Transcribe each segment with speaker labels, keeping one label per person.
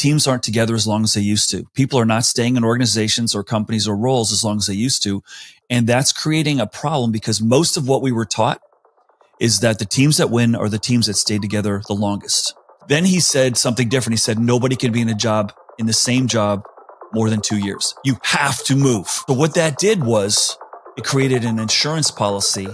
Speaker 1: teams aren't together as long as they used to. People are not staying in organizations or companies or roles as long as they used to. And that's creating a problem because most of what we were taught is that the teams that win are the teams that stay together the longest. Then he said something different. He said, nobody can be in the same job more than 2 years. You have to move. So what that did was it created an insurance policy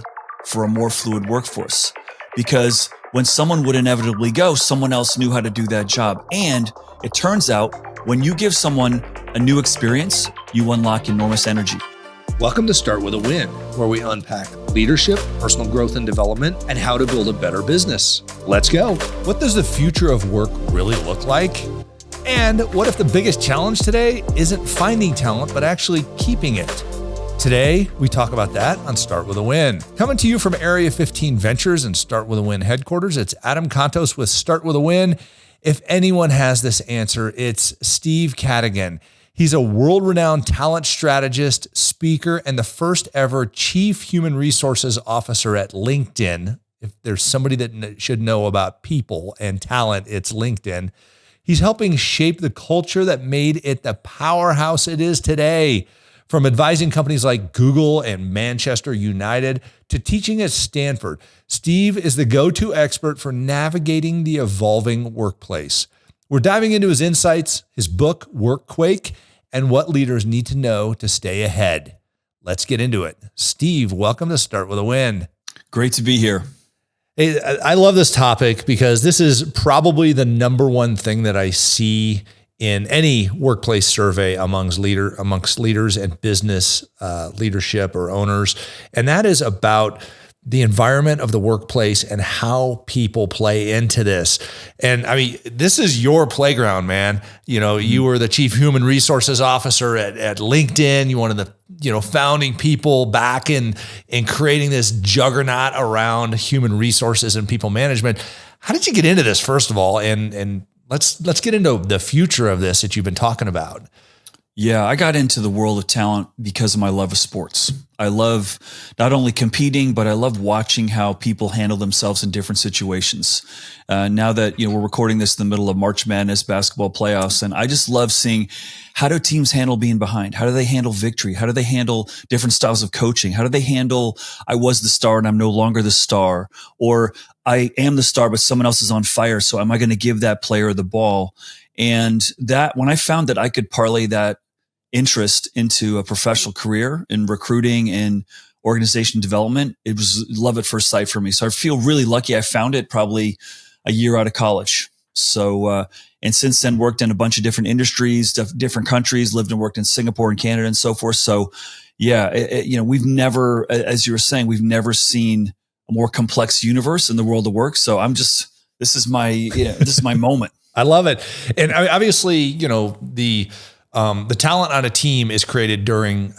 Speaker 1: for a more fluid workforce, because when someone would inevitably go, someone else knew how to do that job. And it turns out when you give someone a new experience, you unlock enormous energy.
Speaker 2: Welcome to Start With a Win, where we unpack leadership, personal growth and development, and how to build a better business. Let's go.
Speaker 3: What does the future of work really look like? And what if the biggest challenge today isn't finding talent, but actually keeping it? Today, we talk about that on Start With a Win. Coming to you from Area 15 Ventures and Start With a Win headquarters, it's Adam Contos with Start With a Win. If anyone has this answer, it's Steve Cadigan. He's a world-renowned talent strategist, speaker, and the first ever Chief Human Resources Officer at LinkedIn. If there's somebody that should know about people and talent, it's LinkedIn. He's helping shape the culture that made it the powerhouse it is today. From advising companies like Google and Manchester United to teaching at Stanford, Steve is the go-to expert for navigating the evolving workplace. We're diving into his insights, his book, Workquake, and what leaders need to know to stay ahead. Let's get into it. Steve, welcome to Start With a Win.
Speaker 1: Great to be here.
Speaker 3: Hey, I love this topic because this is probably the number one thing that I see in any workplace survey amongst leaders and business leadership or owners. And that is about the environment of the workplace and how people play into this. And I mean, this is your playground, man. You know, you were the Chief Human Resources Officer at LinkedIn. You're one of the, founding people back in creating this juggernaut around human resources and people management. How did you get into this, first of all? And let's get into the future of this that you've been talking about.
Speaker 1: Yeah, I got into the world of talent because of my love of sports. I love not only competing, but I love watching how people handle themselves in different situations. Now that we're recording this in the middle of March Madness basketball playoffs, and I just love seeing how do teams handle being behind? How do they handle victory? How do they handle different styles of coaching? How do they handle I was the star and I'm no longer the star, or I am the star but someone else is on fire, so am I going to give that player the ball? And that when I found that I could parlay that interest into a professional career in recruiting and organization development, it was love at first sight for me. So I feel really lucky. I found it probably a year out of college. So, and since then worked in a bunch of different industries, different countries, lived and worked in Singapore and Canada and so forth. So yeah, we've never, as you were saying, we've never seen a more complex universe in the world of work. So this is my moment.
Speaker 3: I love it. And obviously, the talent on a team is created during,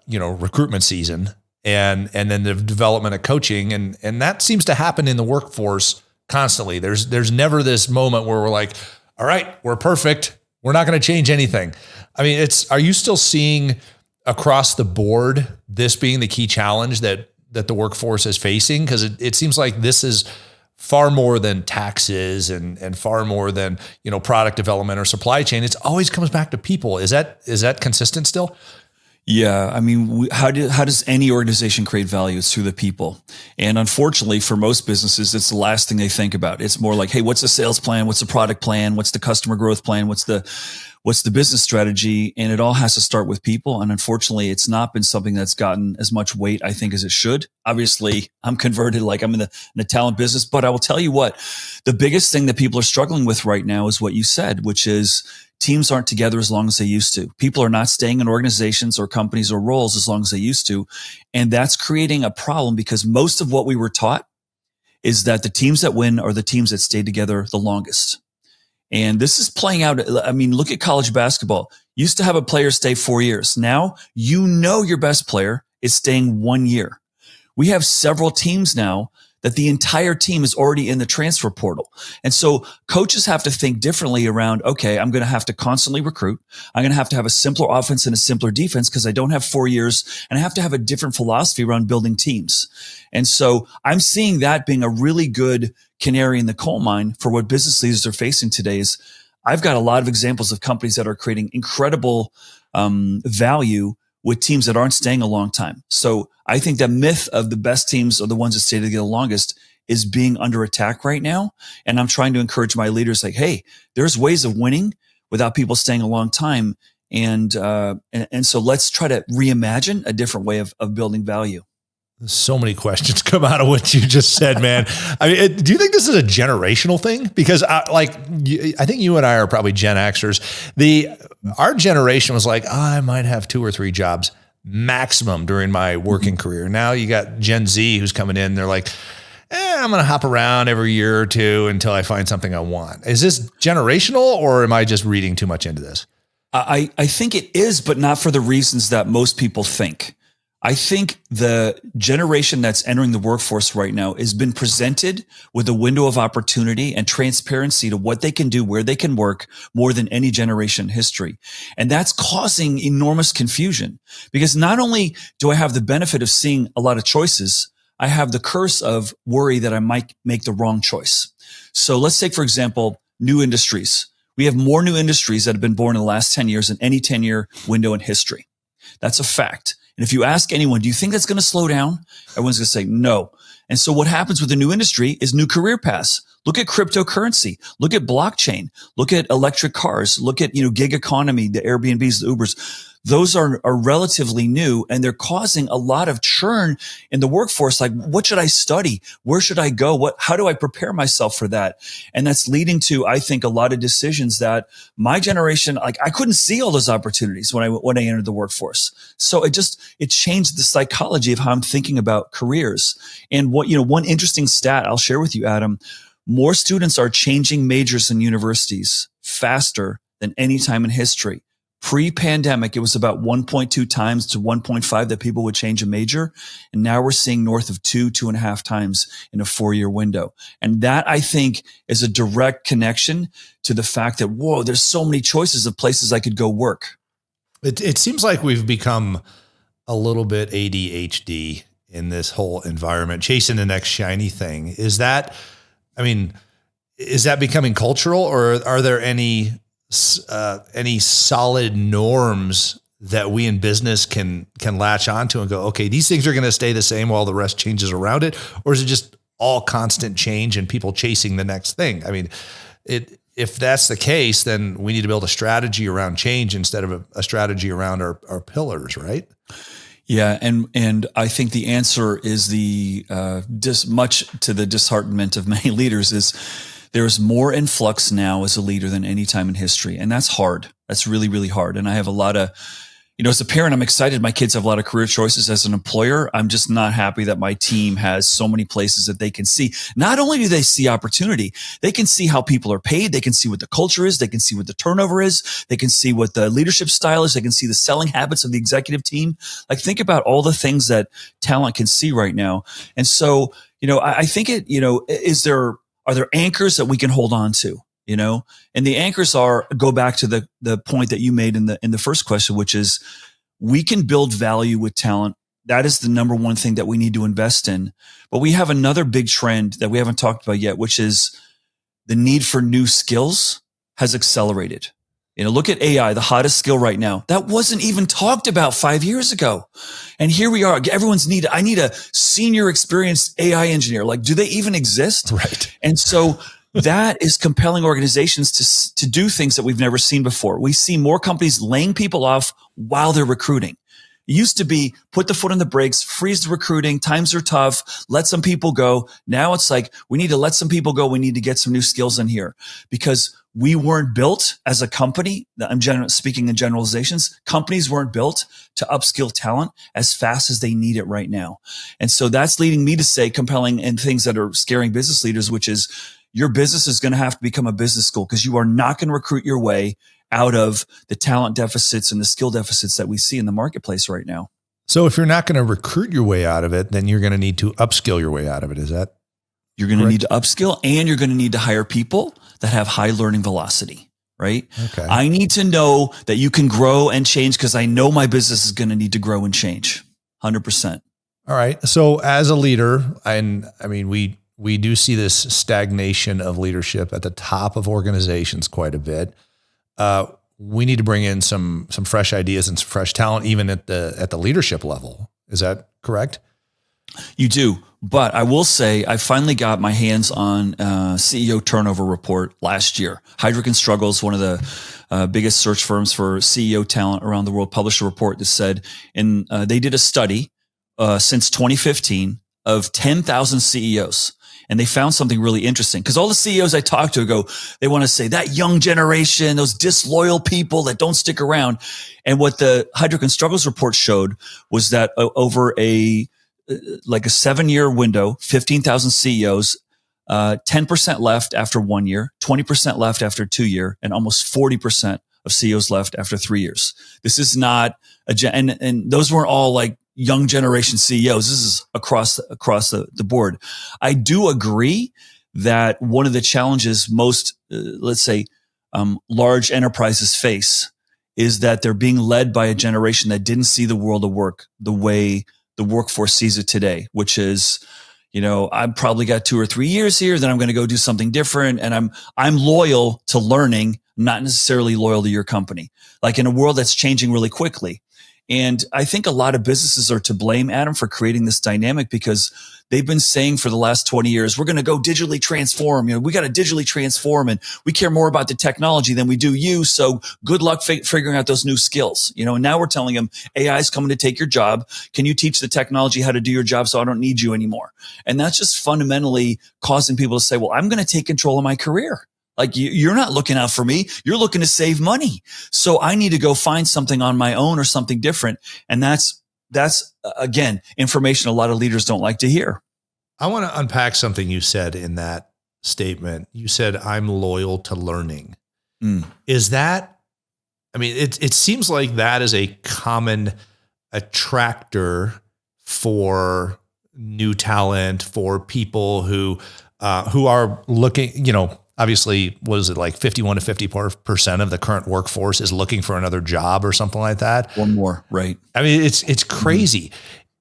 Speaker 3: recruitment season and then the development of coaching. And that seems to happen in the workforce constantly. There's never this moment where we're like, all right, we're perfect. We're not going to change anything. I mean, are you still seeing across the board, this being the key challenge that the workforce is facing? Because it seems like this is far more than taxes and far more than, product development or supply chain. It always comes back to people. Is that consistent still?
Speaker 1: Yeah. I mean, how does any organization create value? It's through the people. And unfortunately for most businesses, it's the last thing they think about. It's more like, hey, what's the sales plan? What's the product plan? What's the customer growth plan? What's the business strategy? And it all has to start with people. And unfortunately, it's not been something that's gotten as much weight, I think, as it should. Obviously, I'm converted, like I'm in the talent business, but I will tell you what, the biggest thing that people are struggling with right now is what you said, which is teams aren't together as long as they used to. People are not staying in organizations or companies or roles as long as they used to. And that's creating a problem because most of what we were taught is that the teams that win are the teams that stay together the longest. And this is playing out. I mean, look at college basketball. Used to have a player stay 4 years. Now, your best player is staying 1 year. We have several teams now that the entire team is already in the transfer portal. And so coaches have to think differently around, okay, I'm going to have to constantly recruit. I'm going to have a simpler offense and a simpler defense because I don't have 4 years, and I have to have a different philosophy around building teams. And so I'm seeing that being a really good canary in the coal mine for what business leaders are facing today is I've got a lot of examples of companies that are creating incredible value with teams that aren't staying a long time. So I think the myth of the best teams are the ones that stay together the longest is being under attack right now. And I'm trying to encourage my leaders like, hey, there's ways of winning without people staying a long time. And so let's try to reimagine a different way of building value.
Speaker 3: So many questions come out of what you just said, man. I mean, do you think this is a generational thing? Because I think you and I are probably Gen Xers. Our generation was like, I might have 2 or 3 jobs maximum during my working career. Now you got Gen Z who's coming in. They're like, I'm going to hop around every year or 2 until I find something I want. Is this generational, or am I just reading too much into this?
Speaker 1: I think it is, but not for the reasons that most people think. I think the generation that's entering the workforce right now has been presented with a window of opportunity and transparency to what they can do, where they can work more than any generation in history. And that's causing enormous confusion because not only do I have the benefit of seeing a lot of choices, I have the curse of worry that I might make the wrong choice. So let's take, for example, new industries. We have more new industries that have been born in the last 10 years than any 10-year window in history. That's a fact. And if you ask anyone, do you think that's going to slow down? Everyone's going to say no. And so what happens with the new industry is new career paths. Look at cryptocurrency. Look at blockchain. Look at electric cars. Look at, gig economy, the Airbnbs, the Ubers. Those are relatively new, and they're causing a lot of churn in the workforce. Like, what should I study? Where should I go? How do I prepare myself for that? And that's leading to, I think, a lot of decisions that my generation, like, I couldn't see all those opportunities when I entered the workforce. So it changed the psychology of how I'm thinking about careers. And one interesting stat I'll share with you, Adam, more students are changing majors in universities faster than any time in history. Pre-pandemic, it was about 1.2 times to 1.5 that people would change a major. And now we're seeing north of 2.5 times in a 4-year window. And that, I think, is a direct connection to the fact that, whoa, there's so many choices of places I could go work.
Speaker 3: It seems like we've become a little bit ADHD in this whole environment, chasing the next shiny thing. Is that becoming cultural, or are there any solid norms that we in business can latch onto and go, okay, these things are going to stay the same while the rest changes around it? Or is it just all constant change and people chasing the next thing? I mean, if that's the case, then we need to build a strategy around change instead of a strategy around our pillars, right?
Speaker 1: Yeah. And I think the answer is much to the disheartenment of many leaders is there's more influx now as a leader than any time in history. And that's hard. That's really, really hard. And I have a lot of, as a parent, I'm excited. My kids have a lot of career choices. As an employer, I'm just not happy that my team has so many places that they can see. Not only do they see opportunity, they can see how people are paid. They can see what the culture is. They can see what the turnover is. They can see what the leadership style is. They can see the selling habits of the executive team. Like, think about all the things that talent can see right now. And so, I think are there anchors that we can hold on to, And the anchors go back to the point that you made in the first question, which is we can build value with talent. That is the number one thing that we need to invest in. But we have another big trend that we haven't talked about yet, which is the need for new skills has accelerated. Look at AI, the hottest skill right now. That wasn't even talked about 5 years ago. And here we are. I need a senior experienced AI engineer. Like, do they even exist?
Speaker 3: Right.
Speaker 1: And so that is compelling organizations to do things that we've never seen before. We see more companies laying people off while they're recruiting. It used to be put the foot on the brakes, freeze the recruiting. Times are tough. Let some people go. Now it's like, we need to let some people go. We need to get some new skills in here because we weren't built as a company. I'm speaking in generalizations. Companies weren't built to upskill talent as fast as they need it right now. And so that's leading me to say compelling and things that are scaring business leaders, which is your business is going to have to become a business school because you are not going to recruit your way out of the talent deficits and the skill deficits that we see in the marketplace right now.
Speaker 3: So if you're not going to recruit your way out of it, then you're going to need to upskill your way out of it. Is that?
Speaker 1: You're going to need to upskill, and you're going to need to hire people that have high learning velocity, right?
Speaker 3: Okay.
Speaker 1: I need to know that you can grow and change because I know my business is going to need to grow and change 100%.
Speaker 3: All right. So as a leader, and I mean, we we do see this stagnation of leadership at the top of organizations quite a bit. We need to bring in some fresh ideas and some fresh talent, even at the leadership level. Is that correct?
Speaker 1: You do. But I will say I finally got my hands on CEO turnover report last year. Heidrick & Struggles, one of the biggest search firms for CEO talent around the world, published a report that said, and they did a study since 2015 of 10,000 CEOs. And they found something really interesting because all the CEOs I talk to go, they want to say that young generation, those disloyal people that don't stick around. And what the Heidrick & Struggles report showed was that over a 7-year window, 15,000 CEOs, 10% left after 1 year, 20% left after 2 years, and almost 40% of CEOs left after 3 years. This is not and those weren't all like young generation CEOs. This is across the board. I do agree that one of the challenges most, large enterprises face is that they're being led by a generation that didn't see the world of work the way the workforce sees it today, which is, I've probably got 2 or 3 years here, then I'm going to go do something different. And I'm loyal to learning, not necessarily loyal to your company. Like in a world that's changing really quickly. And I think a lot of businesses are to blame, Adam, for creating this dynamic because they've been saying for the last 20 years, we're going to go digitally transform. We got to digitally transform and we care more about the technology than we do you. So good luck figuring out those new skills. And now we're telling them AI is coming to take your job. Can you teach the technology how to do your job so I don't need you anymore? And that's just fundamentally causing people to say, well, I'm going to take control of my career. Like you're not looking out for me. You're looking to save money. So I need to go find something on my own or something different. And that's again, information a lot of leaders don't like to hear.
Speaker 3: I want to unpack something you said in that statement. You said, I'm loyal to learning. Is that, it seems like that is a common attractor for new talent, for people who are looking, obviously, what is it, like 51 to 50% of the current workforce is looking for another job or something like that?
Speaker 1: One more, right?
Speaker 3: It's crazy.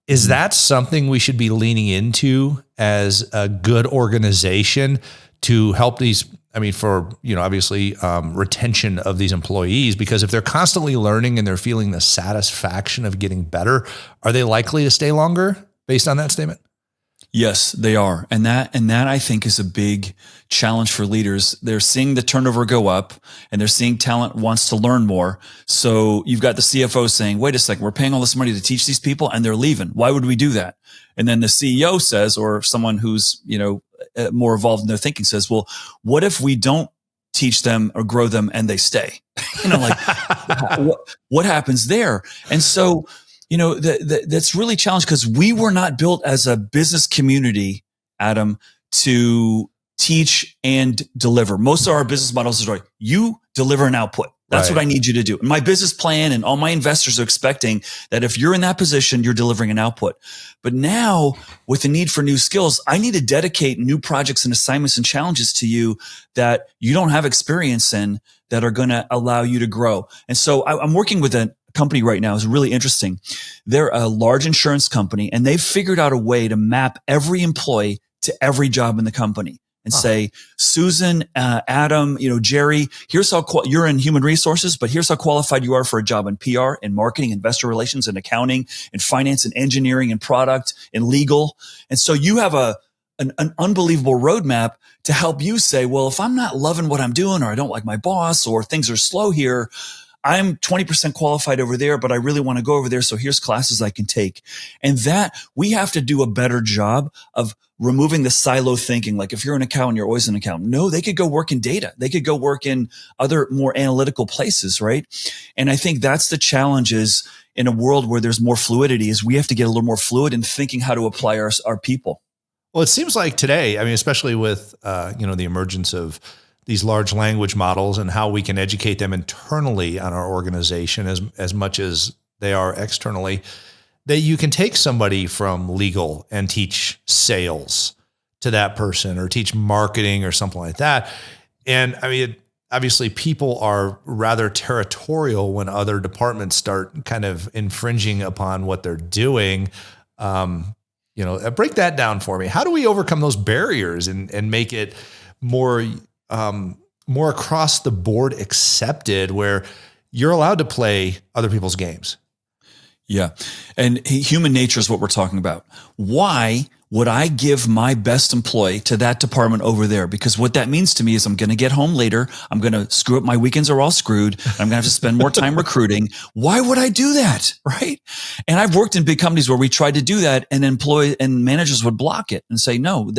Speaker 3: Is that something we should be leaning into as a good organization to help these, obviously retention of these employees? Because if they're constantly learning and they're feeling the satisfaction of getting better, are they likely to stay longer based on that statement?
Speaker 1: Yes, they are. And that I think is a big challenge for leaders. They're seeing the turnover go up and they're seeing talent wants to learn more. So you've got the CFO saying, wait a second, we're paying all this money to teach these people and they're leaving. Why would we do that? And then the CEO says, or someone who's, more evolved in their thinking says, well, what if we don't teach them or grow them and they stay? What happens there? And so, that's really challenged because we were not built as a business community, Adam, to teach and deliver. Most of our business models are you deliver an output. That's right. What I need you to do. And my business plan and all my investors are expecting that if you're in that position, you're delivering an output. But now with the need for new skills, I need to dedicate new projects and assignments and challenges to you that you don't have experience in that are going to allow you to grow. And so I'm working with a company right now is really interesting. They're a large insurance company and they've figured out a way to map every employee to every job in the company and say, Susan, Adam, Jerry, here's how you're in human resources, but here's how qualified you are for a job in PR and marketing, investor relations and accounting and finance and engineering and product and legal. And so you have an unbelievable roadmap to help you say, well, if I'm not loving what I'm doing or I don't like my boss or things are slow here, I'm 20% qualified over there, but I really want to go over there. So here's classes I can take. And that we have to do a better job of removing the silo thinking. Like if you're an accountant, you're always an accountant. No, they could go work in data. They could go work in other more analytical places, right? And I think that's the challenge is in a world where there's more fluidity is we have to get a little more fluid in thinking how to apply our people.
Speaker 3: Well, it seems like today, especially with, the emergence of these large language models and how we can educate them internally on our organization as much as they are externally, that you can take somebody from legal and teach sales to that person or teach marketing or something like that. And obviously people are rather territorial when other departments start kind of infringing upon what they're doing. Break that down for me. How do we overcome those barriers and make it more across the board accepted, where you're allowed to play other people's games?
Speaker 1: Yeah. And human nature is what we're talking about. Why would I give my best employee to that department over there? Because what that means to me is I'm going to get home later. I'm going to screw up. My weekends are all screwed. I'm going to have to spend more time recruiting. Why would I do that? Right. And I've worked in big companies where we tried to do that, and managers would block it and say, no,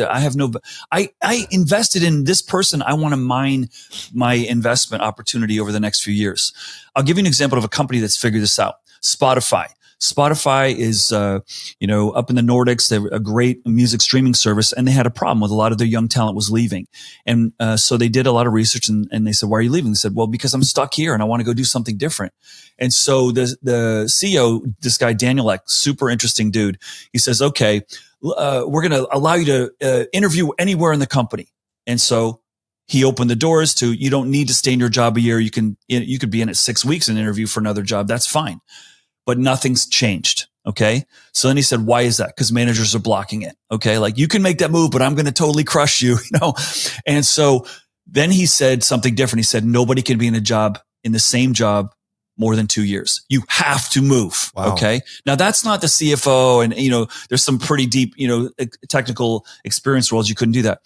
Speaker 1: I invested in this person. I want to mine my investment opportunity over the next few years. I'll give you an example of a company that's figured this out. Spotify. Spotify is, up in the Nordics. They're a great music streaming service, and they had a problem with a lot of their young talent was leaving. And so they did a lot of research, and they said, why are you leaving? They said, well, because I'm stuck here and I want to go do something different. And so the CEO, this guy, Daniel Ek, super interesting dude. He says, okay, we're going to allow you to interview anywhere in the company. And so he opened the doors to, you don't need to stay in your job a year. You could be in it 6 weeks and interview for another job. That's fine. But nothing's changed. Okay. So then he said, why is that? Because managers are blocking it. Okay. Like, you can make that move, but I'm going to totally crush you, And so then he said something different. He said, nobody can be in the same job more than 2 years. You have to move.
Speaker 3: Wow.
Speaker 1: Okay. Now that's not the CFO, and, there's some pretty deep, technical experience roles. You couldn't do that.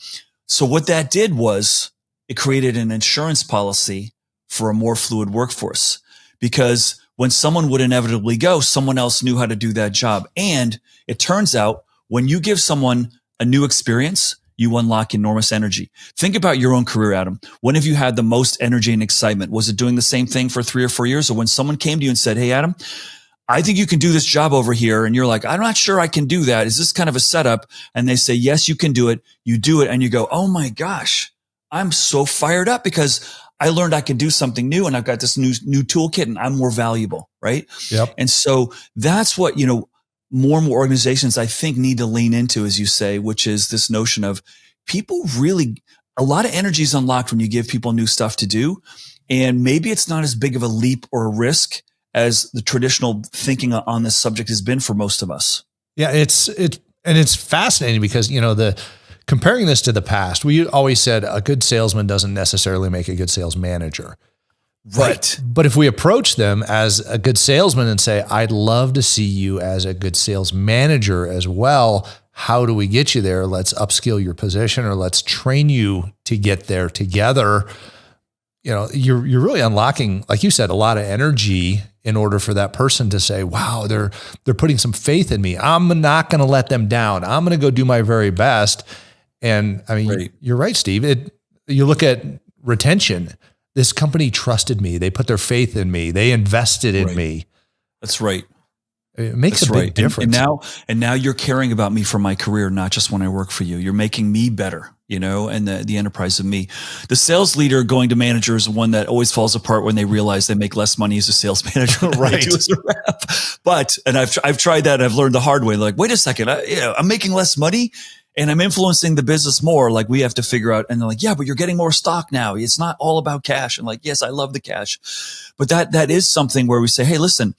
Speaker 1: So what that did was it created an insurance policy for a more fluid workforce, because when someone would inevitably go, someone else knew how to do that job. And it turns out, when you give someone a new experience, you unlock enormous energy. Think about your own career, Adam. When have you had the most energy and excitement? Was it doing the same thing for 3 or 4 years? Or when someone came to you and said, hey, Adam, I think you can do this job over here. And you're like, I'm not sure I can do that. Is this kind of a setup? And they say, yes, you can do it. You do it. And you go, oh my gosh, I'm so fired up because I learned I can do something new, and I've got this new toolkit, and I'm more valuable. Right.
Speaker 3: Yep.
Speaker 1: And so that's what, more and more organizations, I think, need to lean into, as you say, which is this notion of people really, a lot of energy is unlocked when you give people new stuff to do. And maybe it's not as big of a leap or a risk as the traditional thinking on this subject has been for most of us.
Speaker 3: Yeah. It's fascinating because, comparing this to the past, we always said a good salesman doesn't necessarily make a good sales manager.
Speaker 1: Right.
Speaker 3: But if we approach them as a good salesman and say, I'd love to see you as a good sales manager as well, how do we get you there? Let's upskill your position, or let's train you to get there together. You're really unlocking, like you said, a lot of energy in order for that person to say, wow, they're putting some faith in me. I'm not going to let them down. I'm going to go do my very best. And I mean,
Speaker 1: right.
Speaker 3: You're right, Steve. You look at retention. This company trusted me. They put their faith in me. They invested in me.
Speaker 1: That's right.
Speaker 3: It makes a big difference.
Speaker 1: And now you're caring about me for my career, not just when I work for you. You're making me better, and the enterprise of me. The sales leader going to manager is one that always falls apart when they realize they make less money as a sales manager than they do as a rep. And I've tried that. I've learned the hard way. Like, wait a second, I'm making less money and I'm influencing the business more. Like, we have to figure out, and they're like, yeah, but you're getting more stock now. It's not all about cash. And like, yes, I love the cash, but that is something where we say, hey, listen,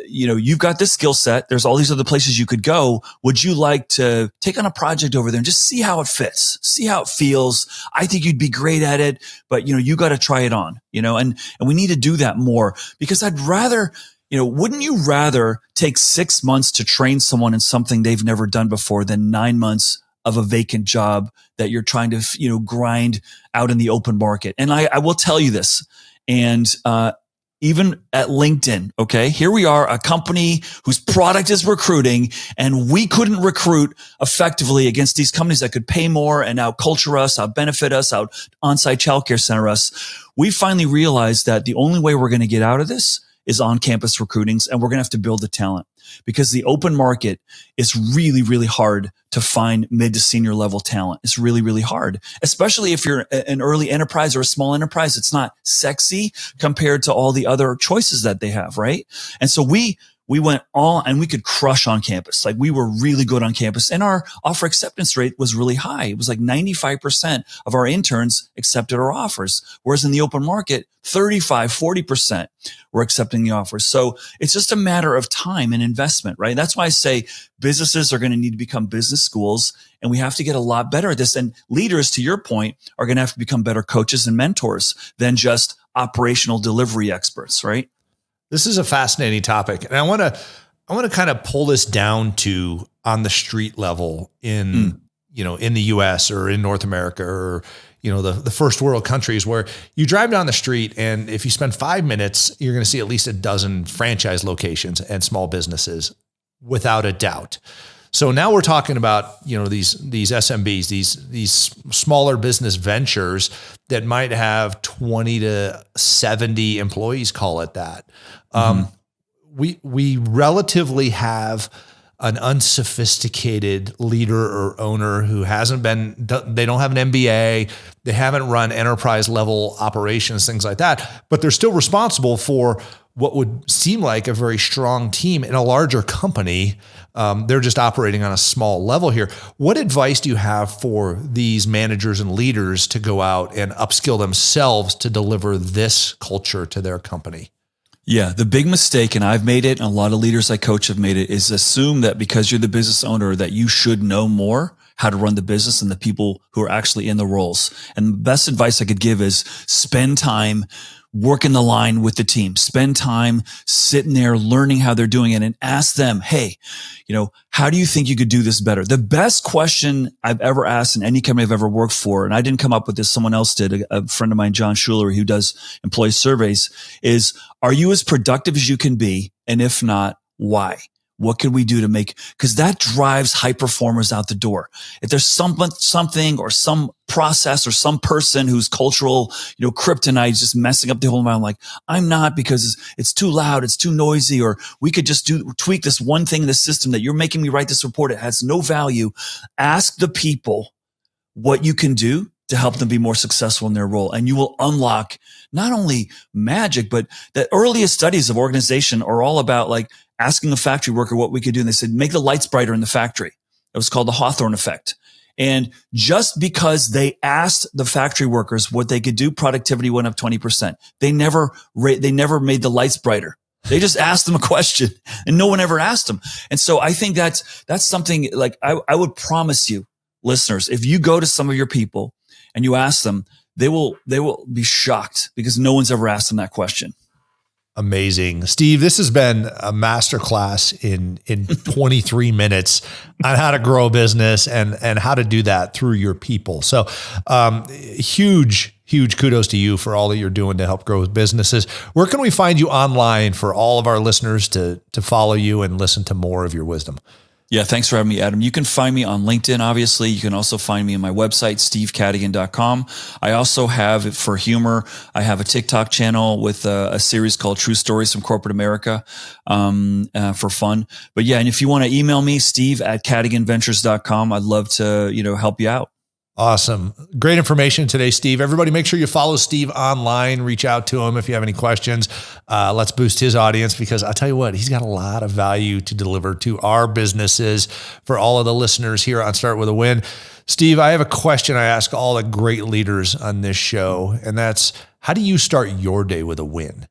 Speaker 1: you've got this skill set. There's all these other places you could go. Would you like to take on a project over there and just see how it fits, see how it feels? I think you'd be great at it, but you got to try it on, and we need to do that more, because I'd rather, wouldn't you rather take 6 months to train someone in something they've never done before than 9 months of a vacant job that you're trying to, grind out in the open market? And I will tell you this, and, even at LinkedIn, okay, here we are, a company whose product is recruiting, and we couldn't recruit effectively against these companies that could pay more and out culture us, out benefit us, out on-site childcare center us. We finally realized that the only way we're going to get out of this is on-campus recruitings, and we're going to have to build the talent, because the open market is really, really hard to find mid to senior level talent. It's really, really hard, especially if you're an early enterprise or a small enterprise. It's not sexy compared to all the other choices that they have, right? And so we we went all, and we could crush on campus. Like we were really good on campus, and our offer acceptance rate was really high. It was like 95% of our interns accepted our offers. Whereas in the open market, 40% were accepting the offers. So it's just a matter of time and investment, right? That's why I say businesses are going to need to become business schools, and we have to get a lot better at this. And leaders, to your point, are going to have to become better coaches and mentors than just operational delivery experts, right?
Speaker 3: This is a fascinating topic. And I want to kind of pull this down to on the street level in the US or in North America or, the first world countries, where you drive down the street, and if you spend 5 minutes, you're going to see at least a dozen franchise locations and small businesses, without a doubt. So now we're talking about, these SMBs, these smaller business ventures that might have 20 to 70 employees, call it that. We relatively have an unsophisticated leader or owner who they don't have an MBA, they haven't run enterprise level operations, things like that, but they're still responsible for what would seem like a very strong team in a larger company. They're just operating on a small level here. What advice do you have for these managers and leaders to go out and upskill themselves to deliver this culture to their company?
Speaker 1: Yeah, the big mistake, and I've made it, and a lot of leaders I coach have made it, is assume that because you're the business owner that you should know more how to run the business than the people who are actually in the roles. And the best advice I could give is spend time working the line with the team, spend time sitting there, learning how they're doing it, and ask them, hey, how do you think you could do this better? The best question I've ever asked in any company I've ever worked for, and I didn't come up with this, someone else did, a friend of mine, John Schuler, who does employee surveys, is, are you as productive as you can be? And if not, why? What can we do to because that drives high performers out the door. If there's something or some process or some person whose cultural, kryptonite is just messing up the whole environment, like, I'm not, because it's too loud, it's too noisy, or we could just tweak this one thing in the system that you're making me write this report. It has no value. Ask the people what you can do to help them be more successful in their role. And you will unlock not only magic, but the earliest studies of organization are all about like asking a factory worker what we could do. And they said, make the lights brighter in the factory. It was called the Hawthorne effect. And just because they asked the factory workers what they could do, productivity went up 20%. They never made the lights brighter. They just asked them a question, and no one ever asked them. And so I think that's something like I would promise you, listeners, if you go to some of your people and you ask them, they will be shocked, because no one's ever asked them that question.
Speaker 3: Amazing. Steve, this has been a masterclass in 23 minutes on how to grow a business and how to do that through your people. So huge kudos to you for all that you're doing to help grow businesses. Where can we find you online for all of our listeners to follow you and listen to more of your wisdom?
Speaker 1: Yeah, thanks for having me, Adam. You can find me on LinkedIn, obviously. You can also find me on my website, stevecadigan.com. I also have, for humor, I have a TikTok channel with a series called True Stories from Corporate America for fun. But yeah, and if you want to email me, steve@cadiganventures.com, I'd love to help you out.
Speaker 3: Awesome. Great information today, Steve. Everybody make sure you follow Steve online, reach out to him if you have any questions. Let's boost his audience, because I'll tell you what, he's got a lot of value to deliver to our businesses for all of the listeners here on Start With a Win. Steve, I have a question I ask all the great leaders on this show, and that's, how do you start your day with a win?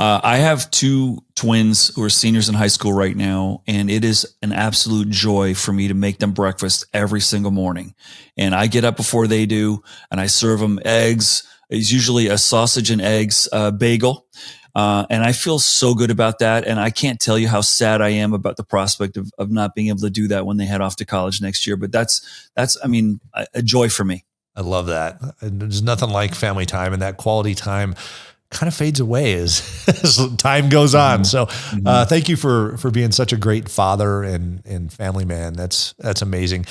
Speaker 1: I have two twins who are seniors in high school right now, and it is an absolute joy for me to make them breakfast every single morning. And I get up before they do, and I serve them eggs. It's usually a sausage and eggs bagel. And I feel so good about that. And I can't tell you how sad I am about the prospect of not being able to do that when they head off to college next year. But that's a joy for me.
Speaker 3: I love that. There's nothing like family time, and that quality time kind of fades away as time goes on. So thank you for being such a great father and family man. That's amazing.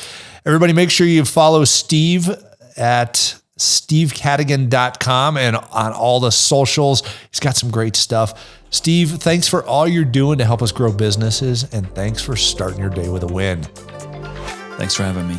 Speaker 3: Everybody make sure you follow Steve at stevecadigan.com and on all the socials. He's got some great stuff. Steve, thanks for all you're doing to help us grow businesses, and thanks for starting your day with a win.
Speaker 1: Thanks for having me.